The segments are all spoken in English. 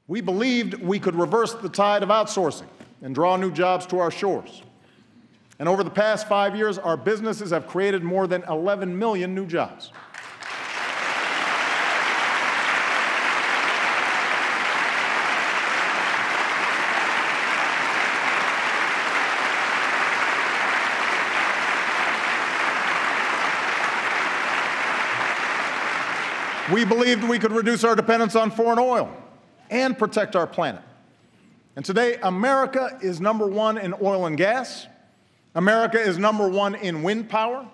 We believed we could reverse the tide of outsourcing and draw new jobs to our shores. And over the past 5 years, our businesses have created more than 11 million new jobs. We believed we could reduce our dependence on foreign oil and protect our planet. And today, America is #1 in oil and gas. America is #1 in wind power.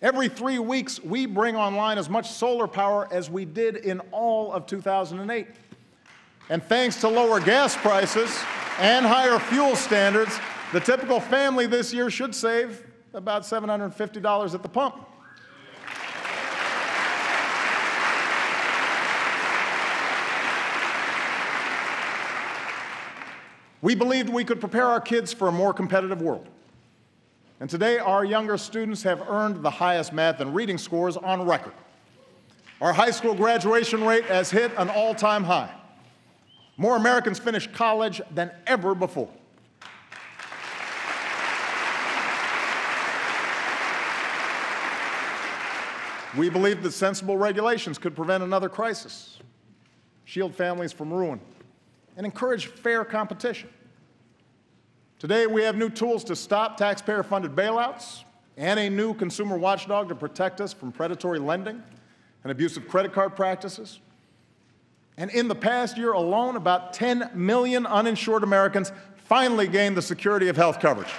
Every 3 weeks, we bring online as much solar power as we did in all of 2008. And thanks to lower gas prices and higher fuel standards, the typical family this year should save about $750 at the pump. We believed we could prepare our kids for a more competitive world. And today, our younger students have earned the highest math and reading scores on record. Our high school graduation rate has hit an all-time high. More Americans finish college than ever before. We believed that sensible regulations could prevent another crisis, shield families from ruin, and encourage fair competition. Today, we have new tools to stop taxpayer-funded bailouts and a new consumer watchdog to protect us from predatory lending and abusive credit card practices. And in the past year alone, about 10 million uninsured Americans finally gained the security of health coverage.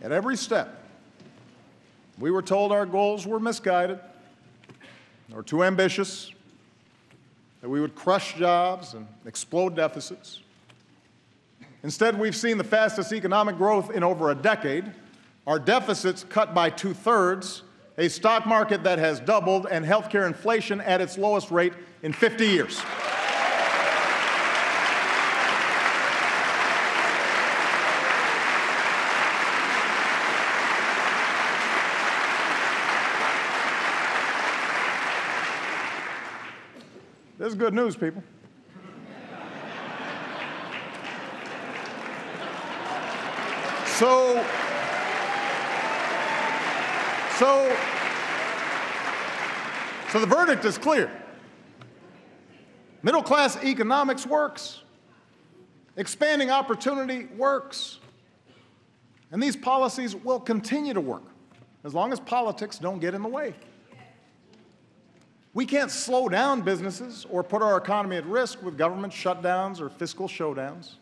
At every step, we were told our goals were misguided or too ambitious, that we would crush jobs and explode deficits. Instead, we've seen the fastest economic growth in over a decade, our deficits cut by 2/3, a stock market that has doubled, and healthcare inflation at its lowest rate in 50 years. This is good news, people. So the verdict is clear. Middle-class economics works. Expanding opportunity works. And these policies will continue to work as long as politics don't get in the way. We can't slow down businesses or put our economy at risk with government shutdowns or fiscal showdowns.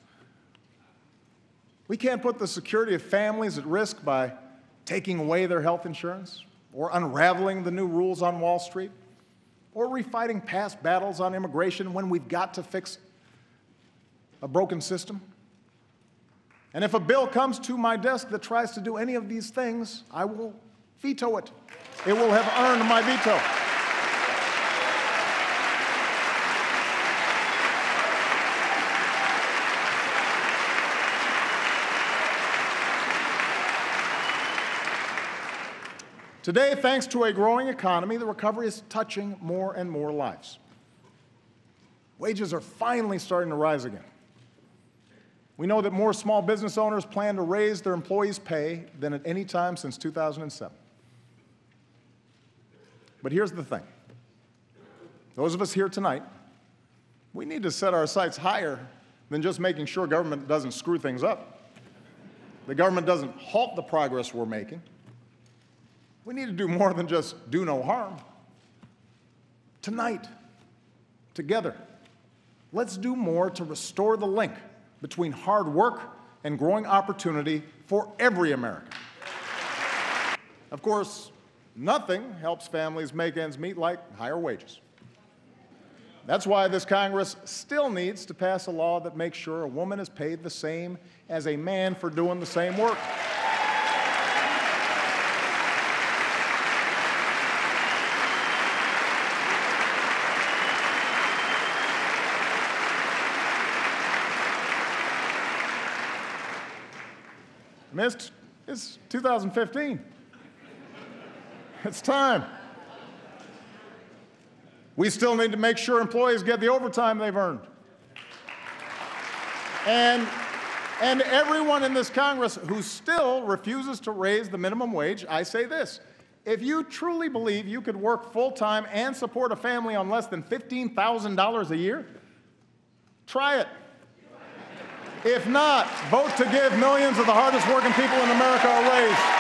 We can't put the security of families at risk by taking away their health insurance or unraveling the new rules on Wall Street or refighting past battles on immigration when we've got to fix a broken system. And if a bill comes to my desk that tries to do any of these things, I will veto it. It will have earned my veto. Today, thanks to a growing economy, the recovery is touching more and more lives. Wages are finally starting to rise again. We know that more small business owners plan to raise their employees' pay than at any time since 2007. But here's the thing. Those of us here tonight, we need to set our sights higher than just making sure government doesn't screw things up. The government doesn't halt the progress we're making. We need to do more than just do no harm. Tonight, together, let's do more to restore the link between hard work and growing opportunity for every American. Of course, nothing helps families make ends meet like higher wages. That's why this Congress still needs to pass a law that makes sure a woman is paid the same as a man for doing the same work. missed is 2015. It's time. We still need to make sure employees get the overtime they've earned. And everyone in this Congress who still refuses to raise the minimum wage, I say this: if you truly believe you could work full-time and support a family on less than $15,000 a year, try it. If not, vote to give millions of the hardest working people in America a raise.